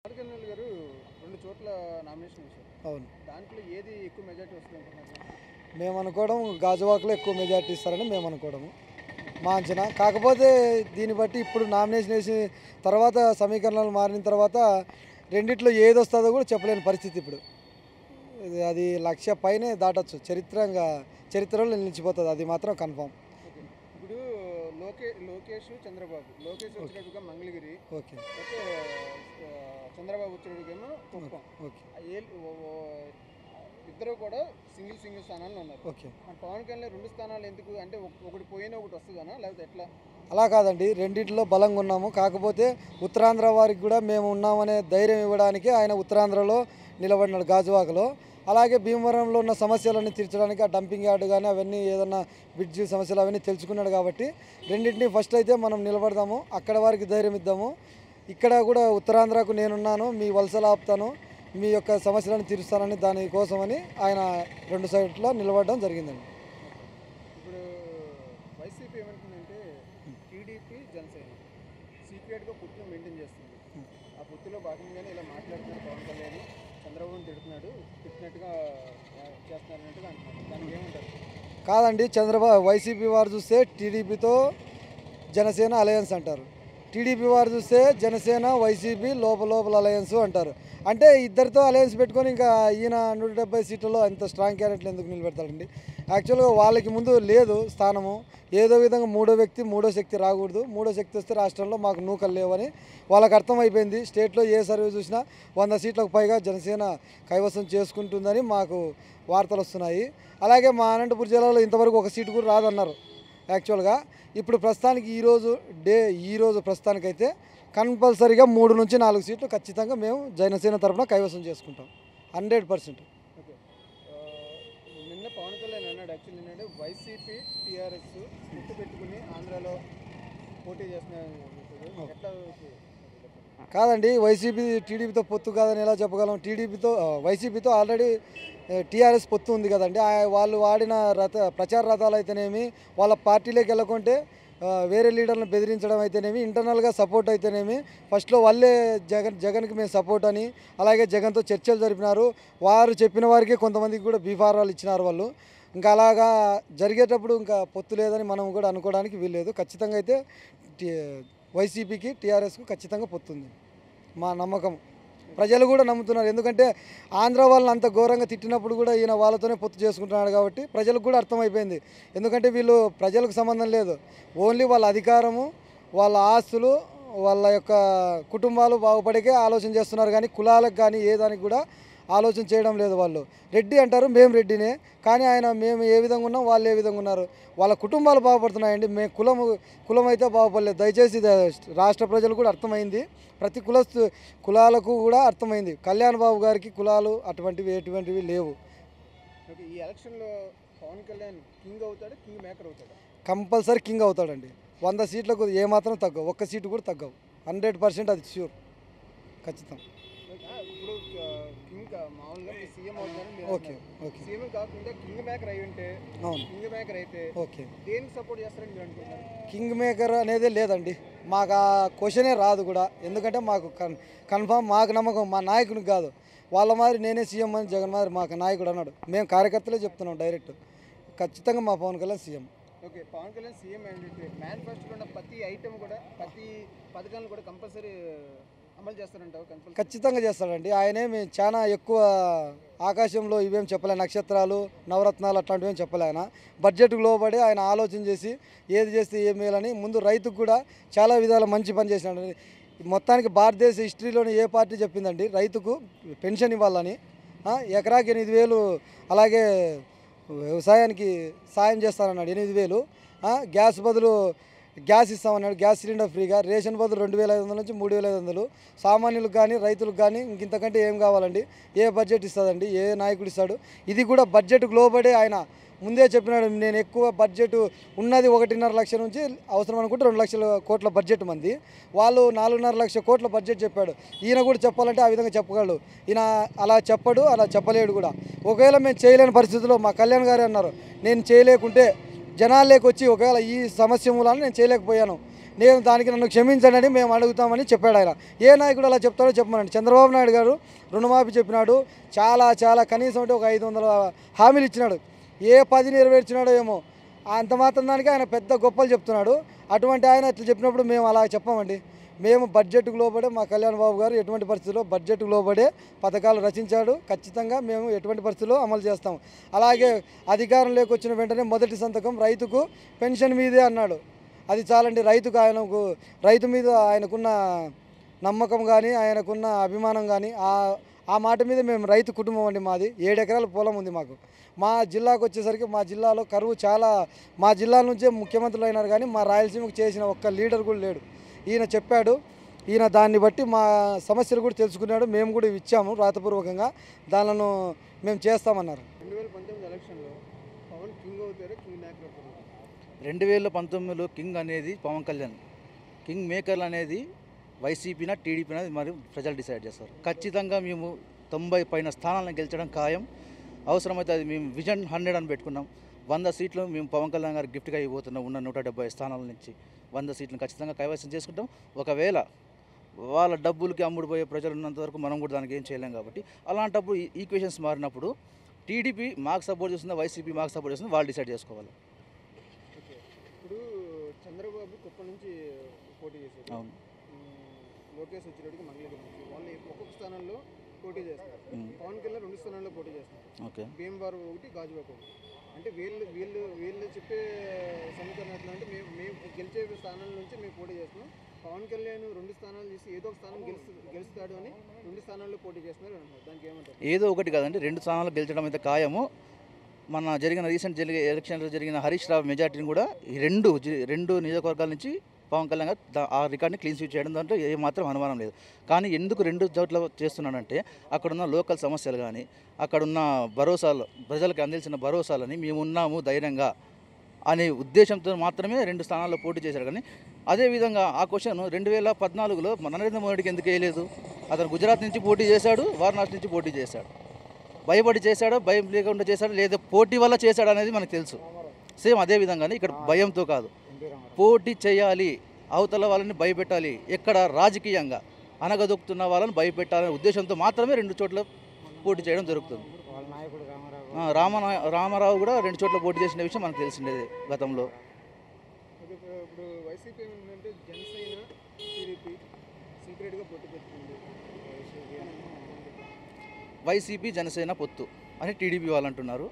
Organelle గారు 2 చోట్ల nomination వేశారు. అవును. దాంట్లో ఏది ఎక్కువ మెజారిటీ వస్తుందనుకుంటున్నారు? మేము అనుకోవడం గాజువాకలో ఎక్కువ మెజారిటీ ఇస్తారని మేము అనుకోవడము మా అంచనా. కాకపోతే దీన్ని బట్టి ఇప్పుడు నామినేషన్ వేసి తర్వాత సమీకరణలు మారిన తర్వాత రెండిట్లో ఏది వస్తుందో కూడా చెప్పలేని పరిస్థితి ఇప్పుడు. అది 1,00,000 పైనే దాటొచ్చు. చరిత్రలో నిలిచిపోతుంది, అది మాత్రం కన్ఫామ్. ఓకే. ఇప్పుడు లోకేష్ చంద్రబాబు. లోకేష్ వచ్చేటట్టుగా మంగళగిరి, ఓకే అయితే చంద్రబాబు వచ్చేటట్టుగేమో కుప్పం. ఓకే ఇద్దరు కూడా సింగిల్ స్థానాల్లో ఉన్నారు. ఓకే మన పవన్ కళ్యాణ్ 2 స్థానాలు ఎందుకు అంటే ఒకటి పోయినా ఒకటి వస్తుందనా లేకపోతే ఎట్లా? అలా కాదండి, రెండింటిలో బలంగా ఉన్నాము. కాకపోతే ఉత్తరాంధ్ర వారికి కూడా మేము ఉన్నామనే ధైర్యం ఇవ్వడానికి ఆయన ఉత్తరాంధ్రలో నిలబడినాడు గాజువాకలో. అలాగే భీమవరంలో ఉన్న సమస్యలన్నీ తీర్చడానికి ఆ డంపింగ్ యార్డు కానీ అవన్నీ ఏదన్నా బ్రిడ్జి సమస్యలు అవన్నీ తెలుసుకున్నాడు. కాబట్టి రెండింటిని ఫస్ట్ అయితే మనం నిలబడదాము, అక్కడ వారికి ధైర్యం ఇద్దాము. ఇక్కడ కూడా ఉత్తరాంధ్రకు నేనున్నాను, మీ వలసలు ఆపుతాను, మీ యొక్క సమస్యలను తీరుస్తానని దానికోసమని ఆయన 2 సైడ్లో నిలబడడం జరిగిందండి. ఇప్పుడు వైసీపీ ఏమంటుందంటే టీడీపీ జనసేన సీక్రెట్గా పొత్తును మెయింటైన్ చేస్తుంది. ఆ పొత్తులో భాగంగానే ఇలా మాట్లాడుతున్నారు పవన్ కళ్యాణ్, చంద్రబాబుని తిట్టినట్టుగా చేస్తున్నారన్నట్టుగా అంటున్నారు. దానికి ఏమంటారు? కాదండి, వైసీపీ వారు చూస్తే టీడీపీతో జనసేన అలయన్స్ అంటారు, టీడీపీ వారు చూస్తే జనసేన వైసీపీ లోపల అలయన్స్ అంటారు. అంటే ఇద్దరితో అలయన్స్ పెట్టుకొని ఇంకా ఈయన 170 సీట్లలో అంత స్ట్రాంగ్ క్యాండిడేట్లు ఎందుకు నిలబెడతాడండి? యాక్చువల్గా వాళ్ళకి ముందు లేదు స్థానము. ఏదో విధంగా మూడో శక్తి రాకూడదు, మూడో శక్తి వస్తే రాష్ట్రంలో మాకు నూకలు లేవని వాళ్ళకి అర్థమైపోయింది. స్టేట్లో ఏ సర్వే చూసినా 100 సీట్లకు పైగా జనసేన కైవసం చేసుకుంటుందని మాకు వార్తలు వస్తున్నాయి. అలాగే మా అనంతపురం జిల్లాలో ఇంతవరకు ఒక సీటు కూడా రాదన్నారు. యాక్చువల్గా ఇప్పుడు ప్రస్తుతానికి ఈరోజు ప్రస్తుతానికైతే కంపల్సరీగా 3 నుంచి 4 సీట్లు ఖచ్చితంగా మేము జనసేన తరఫున కైవసం చేసుకుంటాం 100%. ఓకే. నిన్న పవన్ కళ్యాణ్ అన్నాడు, యాక్చువల్లీ ఏంటంటే వైసీపీ టీఆర్ఎస్ పొత్తు పెట్టుకుని ఆంధ్రాలో పోటీ చేస్తున్నారు. ఎట్లా? కాదండి, వైసీపీ టీడీపీతో పొత్తు కాదని ఎలా చెప్పగలం? వైసీపీతో ఆల్రెడీ టీఆర్ఎస్ పొత్తు ఉంది కదండి. వాళ్ళు వాడిన ప్రచార రథాలు అయితేనేమి, వాళ్ళ పార్టీలోకి వెళ్ళకుంటే వేరే లీడర్లను బెదిరించడం అయితేనేమి, ఇంటర్నల్గా సపోర్ట్ అయితేనేమి, ఫస్ట్లో వాళ్ళే జగన్కి మేము సపోర్ట్ అని, అలాగే జగన్తో చర్చలు జరిపినారు. వారు చెప్పిన వారికి కొంతమందికి కూడా బీఫారాలు ఇచ్చినారు వాళ్ళు. ఇంకా అలాగా జరిగేటప్పుడు ఇంకా పొత్తు లేదని మనం కూడా అనుకోవడానికి వీల్లేదు. ఖచ్చితంగా అయితే వైసీపీకి టీఆర్ఎస్కు ఖచ్చితంగా పొత్తుంది మా నమ్మకం. ప్రజలు కూడా నమ్ముతున్నారు, ఎందుకంటే ఆంధ్ర వాళ్ళని అంత ఘోరంగా తిట్టినప్పుడు కూడా ఈయన వాళ్ళతోనే పొత్తు చేసుకుంటున్నాడు. కాబట్టి ప్రజలకు కూడా అర్థమైపోయింది. ఎందుకంటే వీళ్ళు ప్రజలకు సంబంధం లేదు, ఓన్లీ వాళ్ళ అధికారము, వాళ్ళ ఆస్తులు, వాళ్ళ యొక్క కుటుంబాలు బాగుపడికే ఆలోచన చేస్తున్నారు. కానీ కులాలకు కానీ ఏ దానికి కూడా ఆలోచన చేయడం లేదు. వాళ్ళు రెడ్డి అంటారు, మేము రెడ్డినే, కానీ మేము ఏ విధంగా ఉన్నాం, వాళ్ళు ఏ విధంగా ఉన్నారు, వాళ్ళ కుటుంబాలు బాగుపడుతున్నాయండి. మేము కులం అయితే బాగుపడలేదు. దయచేసి రాష్ట్ర ప్రజలు కూడా అర్థమైంది, ప్రతి కులాలకు కూడా అర్థమైంది. కళ్యాణ్ బాబు గారికి కులాలు ఎటువంటివి లేవు. ఓకే. ఈ ఎలక్షన్లో పవన్ కళ్యాణ్ కింగ్ అవుతాడు, కింగ్ మేకర్ అవుతాడు? కంపల్సరీ కింగ్ అవుతాడండి. 100 సీట్లకు ఏమాత్రం తగ్గవు, 1 సీటు కూడా తగ్గవు, 100% అది ష్యూర్, ఖచ్చితం. ఇప్పుడు కింగ్ మామూలుగా సీఎం అవుతారు. Okay okay. సీఎం కాకుండా కింగ్ మేకర్ అయి ఉంటే, అవును, కింగ్ మేకర్ అయితే ఓకే. దేనికి సపోర్ట్ చేస్తారని మీరు అనుకుంటున్నారు? కింగ్ మేకర్ అనేదే లేదండి, మాకు ఆ క్వశ్చనే రాదు కూడా. ఎందుకంటే మాకు కన్ఫామ్, మాకు నమ్మకం మా నాయకునికి కాదు. వాళ్ళ మాదిరి నేనే సీఎం అని జగన్ మాదిరి మాకు నాయకుడు అన్నాడు. మేము కార్యకర్తలే చెప్తున్నాం డైరెక్ట్, ఖచ్చితంగా మా Pawan Kalyan CM. Okay. Pawan Kalyan CM ఏంటంటే మేనిఫెస్టోలో ఉన్న ప్రతి ఐటమ్ కూడా, ప్రతి పథకాలను కూడా కంపల్సరీ అమలు చేస్తారంటావు? ఖచ్చితంగా చేస్తాడండి. ఆయనేమి చాలా ఎక్కువ ఆకాశంలో ఇవేం చెప్పలే, నక్షత్రాలు నవరత్నాలు అట్లాంటివి ఏం చెప్పలే. ఆయన బడ్జెట్కు లోబడి ఆయన ఆలోచన చేసి ఏది చేస్తే ఏం మేలని ముందు రైతుకు కూడా చాలా విధాల మంచి పని చేసినాడు. మొత్తానికి భారతదేశ హిస్టరీలోని ఏ పార్టీ చెప్పిందండి రైతుకు పెన్షన్ ఇవ్వాలని? ఎకరాకి 8,000, అలాగే వ్యవసాయానికి సాయం చేస్తానన్నాడు 8,000, గ్యాస్ బదులు గ్యాస్ ఇస్తామన్నాడు, గ్యాస్ సిలిండర్ ఫ్రీగా, రేషన్ బదులు 2,500 నుంచి 3,500. సామాన్యులకు కానీ రైతులకు కానీ ఇంతకంటే ఏం కావాలండి? ఏ బడ్జెట్ ఇస్తుందండి? ఏ నాయకుడు ఇస్తాడు? ఇది కూడా బడ్జెట్కు లోబడే ఆయన ముందే చెప్పినాడు. నేను ఎక్కువ బడ్జెట్ ఉన్నది 1.5 లక్షల నుంచి అవసరం అనుకుంటే 2 లక్షల కోట్ల బడ్జెట్ మంది, వాళ్ళు 4.5 లక్షల కోట్ల బడ్జెట్ చెప్పాడు. ఈయన కూడా చెప్పాలంటే ఆ విధంగా చెప్పగలడు. ఈయన అలా చెప్పడు, అలా చెప్పలేడు కూడా. ఒకవేళ మేము చేయలేని పరిస్థితుల్లో మా కళ్యాణ్ గారే అన్నారు, నేను చేయలేకుంటే జనాల్లోకి వచ్చి ఒకవేళ ఈ సమస్య మూలాన్ని నేను చేయలేకపోయాను, నేను దానికి నన్ను క్షమించండి అని మేము అడుగుతామని చెప్పాడు ఆయన. ఏ నాయకుడు అలా చెప్తాడో చెప్పమనండి. చంద్రబాబు నాయుడు గారు రుణమాఫీ చెప్పినాడు, చాలా కనీసం అంటే ఒక 500 హామీలు ఇచ్చినాడు. ఏ 10 నెరవేర్చినాడో ఏమో, అంత మాత్రం దానికి ఆయన పెద్ద గొప్పలు చెప్తున్నాడు. అటువంటి ఆయన ఇట్లా చెప్పినప్పుడు మేము అలా చెప్పమండి. మేము బడ్జెట్కు లోబడే, మా కళ్యాణ్ బాబు గారు ఎటువంటి పరిస్థితుల్లో బడ్జెట్కు లోబడే పథకాలు రచించాడు. ఖచ్చితంగా మేము ఎటువంటి పరిస్థితుల్లో అమలు చేస్తాము. అలాగే అధికారంలోకి వచ్చిన వెంటనే మొదటి సంతకం రైతుకు పెన్షన్ మీదే అన్నాడు. అది చాలండి. రైతు మీద ఆయనకున్న నమ్మకం కానీ, ఆయనకున్న అభిమానం కానీ, ఆ మాట మీద మేము రైతు కుటుంబం అండి. మాది 7 ఎకరాల పొలం ఉంది మాకు. మా జిల్లాకు వచ్చేసరికి మా జిల్లాలో కరువు చాలా, మా జిల్లా నుంచే ముఖ్యమంత్రులు అయినారు కానీ మా రాయలసీమకు చేసిన ఒక్క లీడర్ కూడా లేడు. ఈయన చెప్పాడు, ఈయన దాన్ని బట్టి మా సమస్యలు కూడా తెలుసుకున్నాడు. మేము కూడా ఇచ్చాము రాతపూర్వకంగా, దానిలను మేము చేస్తామన్నారు. 2019 ఎలక్షన్లో పవన్ కింగ్ అవుతారా, కింగ్ మేకర్ అవుతారా? 2019లో కింగ్ అనేది పవన్ కళ్యాణ్. కింగ్ మేకర్లు అనేది వైసీపీనా టీడీపీనా మరి ప్రజలు డిసైడ్ చేస్తారు. ఖచ్చితంగా మేము 90 పైన స్థానాలను గెలిచడం ఖాయం. అవసరమైతే అది మేము విజన్ 100 అని పెట్టుకున్నాం. 100 సీట్లు మేము పవన్ కళ్యాణ్ గారు గిఫ్ట్గా ఇవ్వబోతున్నాం. ఉన్న 170 స్థానాల నుంచి 100 సీట్లను ఖచ్చితంగా కైవసం చేసుకుంటాం. ఒకవేళ వాళ్ళ డబ్బులకి అమ్ముడుపోయే ప్రజలు ఉన్నంత వరకు మనం కూడా దానికి ఏం చేయలేం. కాబట్టి అలాంటప్పుడు ఈక్వేషన్స్ మారినప్పుడు టీడీపీ మాకు సపోర్ట్ చేస్తుందా, వైసీపీ మాకు సపోర్ట్ చేస్తుందా, వాళ్ళు డిసైడ్ చేసుకోవాలి. ఓకే, ఇప్పుడు చంద్రబాబు కుప్పం నుంచి పోటీ చేశారు. అవును, లోకేష్ వచ్చేటికి మంగళగిరి నుంచి వాళ్ళు ఒక్కొక్క స్థానంలో పోటీ చేస్తారు. పవన్ కళ్యాణ్ 2 స్థానాల్లో పోటీ చేస్తారు. ఓకే, భీమవరం ఒకటి, గాజువాక ఒకటి. అంటే వీళ్ళు చెప్పే సమీకరణ ఎట్లా అంటే మేము గెలిచే స్థానాల నుంచి మేము పోటీ చేస్తున్నాం. పవన్ కళ్యాణ్ 2 స్థానాలు చేసి ఏదో ఒక స్థానం గెలుస్తాడు అని 2 స్థానాల్లో పోటీ చేస్తున్నారు అంటున్నారు. దానికి ఏమంటారు? ఏదో ఒకటి కాదండి, 2 స్థానాలు గెలిచడం అయితే ఖాయము. మన రీసెంట్ ఎలక్షన్లో జరిగిన హరీష్ రావు మెజార్టీని కూడా ఈ రెండు నియోజకవర్గాల నుంచి పవన్ కళ్యాణ్ గారు ఆ రికార్డ్ని క్లీన్ స్వీట్ చేయడం దాంట్లో ఏమాత్రం అనుమానం లేదు. కానీ ఎందుకు 2 చోట్ల చేస్తున్నాడంటే అక్కడున్న లోకల్ సమస్యలు కానీ, అక్కడున్న భరోసాలు, ప్రజలకు అందించిన భరోసాలని మేమున్నాము ధైర్యంగా అనే ఉద్దేశంతో మాత్రమే 2 స్థానాల్లో పోటీ చేశాడు. కానీ అదేవిధంగా ఆ క్వశ్చన్ 2014లో నరేంద్ర మోడీకి ఎందుకు వేయలేదు? అతను గుజరాత్ నుంచి పోటీ చేశాడు, వారణాసి నుంచి పోటీ చేశాడు. భయపడి చేశాడో, భయం లేకుండా చేశాడో, లేదా పోటీ వల్ల చేశాడు అనేది మనకు తెలుసు. సేమ్ అదే విధంగానే ఇక్కడ భయంతో కాదు, పోటీ చేయాలి, అవతల వాళ్ళని భయపెట్టాలి, ఎక్కడ రాజకీయంగా అనగదొక్కుతున్న వాళ్ళని భయపెట్టాలనే ఉద్దేశంతో మాత్రమే 2 చోట్ల పోటీ చేయడం జరుగుతుంది. రామారావు కూడా 2 చోట్ల పోటీ చేసిన విషయం మనకు తెలిసిండేది గతంలో. ఇప్పుడు వైసీపీ ఏంటంటే జనసేన టీడీపీ సీక్రెట్గా పోటీ పెట్టుకుంది. వైసీపీ జనసేన పొత్తు అని టీడీపీ వాళ్ళు అంటున్నారు,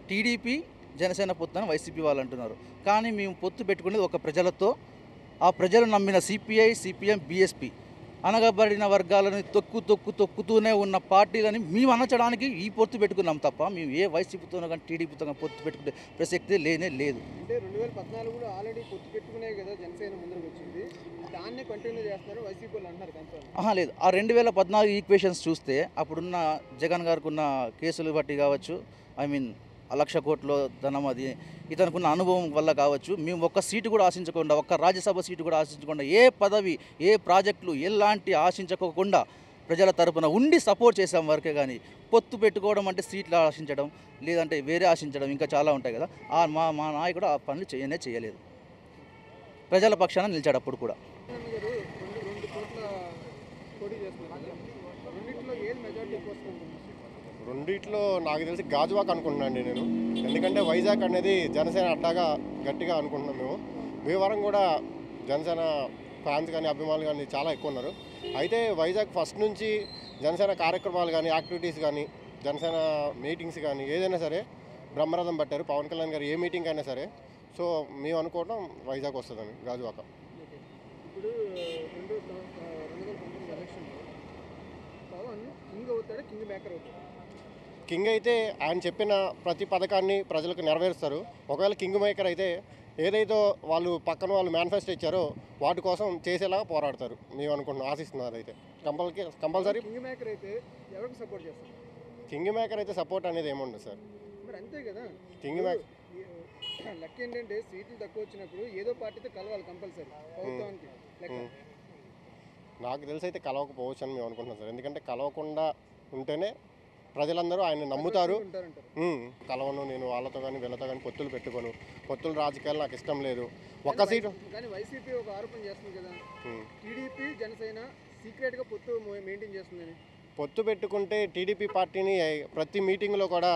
టీడీపీ జనసేన పొత్తు అని వైసీపీ వాళ్ళు అంటున్నారు. కానీ మేము పొత్తు పెట్టుకునేది ఒక ప్రజలతో, ఆ ప్రజలు నమ్మిన సిపిఐ, సిపిఎం, బీఎస్పీ అనగబడిన వర్గాలను తొక్కుతూనే ఉన్న పార్టీలని మేము అనచడానికి ఈ పొత్తు పెట్టుకున్నాం తప్ప మేము ఏ వైసీపీతోనో కానీ టీడీపీతో కానీ పొత్తు పెట్టుకునే ప్రసక్తే లేనే లేదు. అంటే 2014 కూడా ఆల్రెడీ పొత్తు పెట్టుకునే కదా జనసేన ముందుకు వచ్చింది, దాన్నే కంటిన్యూ చేస్తున్నారు వైసీపీ వాళ్ళు అంటారు కనుక. లేదు, ఆ 2014 ఈక్వేషన్స్ చూస్తే అప్పుడున్న జగన్ గారికి ఉన్న కేసులు బట్టి కావచ్చు, ఆ 1,00,000 కోట్ల ధనం, అది ఇతనుకున్న అనుభవం వల్ల కావచ్చు, మేము ఒక్క సీటు కూడా ఆశించకుండా, ఒక్క రాజ్యసభ సీటు కూడా ఆశించకుండా, ఏ పదవి, ఏ ప్రాజెక్టులు ఎలాంటి ఆశించకుండా ప్రజల తరపున ఉండి సపోర్ట్ చేసాం వరకే. కానీ పొత్తు పెట్టుకోవడం అంటే సీట్లు ఆశించడం, లేదంటే వేరే ఆశించడం ఇంకా చాలా ఉంటాయి కదా. మా నాయకుడు ఆ పనులు చేయలేదు, ప్రజల పక్షాన నిలిచాడు అప్పుడు కూడా. రెండు చోట్ల పోటీ చేస్తున్నారు కదా, రెండిట్లో ఏది మెజార్టీ ఎక్కువ వస్తుంది? రెండిట్లో నాకు తెలిసి గాజువాక్ అనుకుంటున్నాను నేను. ఎందుకంటే వైజాగ్ అనేది జనసేన అడ్డాగా గట్టిగా అనుకుంటున్నాం మేము. భీమవరం కూడా జనసేన ఫ్యాన్స్ కానీ అభిమానులు కానీ చాలా ఎక్కువ ఉన్నారు. అయితే వైజాగ్ ఫస్ట్ నుంచి జనసేన కార్యక్రమాలు కానీ, యాక్టివిటీస్ కానీ, జనసేన మీటింగ్స్ కానీ ఏదైనా సరే బ్రహ్మరథం పట్టారు పవన్ కళ్యాణ్ గారు. ఏ మీటింగ్ అయినా సరే. సో మేము అనుకోవడం వైజాగ్ వస్తుందని, గాజువాక. ఇప్పుడు 2019 ఎలక్షన్లో పవన్ కింగ్ అవుతాడా, కింగ్ మేకర్ అవుతాడా? కింగ్ అయితే ఆయన చెప్పిన ప్రతి పథకాన్ని ప్రజలకు నెరవేరుస్తారు. ఒకవేళ కింగ్ మేకర్ అయితే ఏదైతే వాళ్ళు పక్కన వాళ్ళు మేనిఫెస్టో ఇచ్చారో వాటి కోసం చేసేలాగా పోరాడతారు మేము అనుకుంటున్నాం, ఆశిస్తున్నారు. అయితే కంపల్సరీ కింగ్ మేకర్ అయితే ఎవరికి సపోర్ట్ చేస్తారు? కింగ్ మేకర్ అయితే సపోర్ట్ అనేది ఏముండదు సార్. మరి అంతే కదా, కింగ్ మేకర్ లెక్క ఏంటంటే సీట్లు తక్కువ వచ్చినప్పుడు ఏదో పార్టీతో కలవాలి కంపల్సరీ ప్రభుత్వానికి లెక్క. నాకు తెలిసి అయితే కలవకపోవచ్చు అని మేము అనుకుంటున్నాం సార్. ఎందుకంటే కలవకుండా ఉంటేనే ప్రజలందరూ ఆయన నమ్ముతారు. ఉంటారంటారు. కలవను నేను వాళ్ళతో కానీ వీళ్ళతో కానీ పొత్తులు పెట్టుకోను, పొత్తుల రాజకీయాలు నాకు ఇష్టం లేదు. ఒక్క సీటు కానీ వైసీపీ ఒక ఆరోపణ చేస్తుంది కదా, టీడీపీ జనసేన సీక్రెట్గా పొత్తు మెయింటైన్ చేస్తుందని. పొత్తు పెట్టుకుంటే టీడీపీ పార్టీని ప్రతి మీటింగ్లో కూడా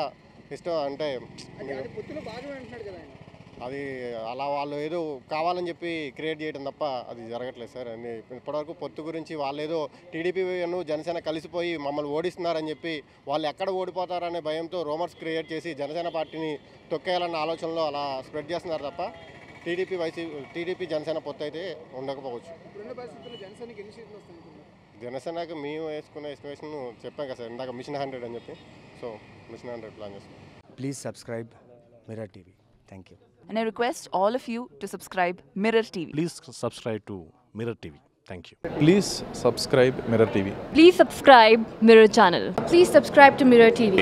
ఇష్టం అంటే అది పొత్తులో భాగమే అంటున్నాడు కదా ఆయన. అది అలా వాళ్ళు ఏదో కావాలని చెప్పి క్రియేట్ చేయడం తప్ప అది జరగట్లేదు సార్. అని ఇప్పటివరకు పొత్తు గురించి వాళ్ళు ఏదో టీడీపీను జనసేన కలిసిపోయి మమ్మల్ని ఓడిస్తున్నారని చెప్పి వాళ్ళు ఎక్కడ ఓడిపోతారనే భయంతో రూమర్స్ క్రియేట్ చేసి జనసేన పార్టీని తొక్కేయాలన్న ఆలోచనలో అలా స్ప్రెడ్ చేస్తున్నారు తప్ప టీడీపీ జనసేన పొత్తు అయితే ఉండకపోవచ్చు. ఇప్పుడున్న పరిస్థితుల్లో జనసేనకి ఎన్ని సీట్లు వస్తాయి అనుకుంటున్నారు? జనసేనకి మేము వేసుకున్న ఎస్టిమేషన్ చెప్పాం కదా సార్ ఇందాక మిషన్ 100 అని చెప్పి. సో మిషన్ 100 ప్లాన్ చేస్తాం. Please subscribe Mirror TV. Thank you. And I request all of you to subscribe Mirror TV. Please subscribe to Mirror TV. Thank you. Please subscribe Mirror TV. Please subscribe Mirror channel. Please subscribe to Mirror TV.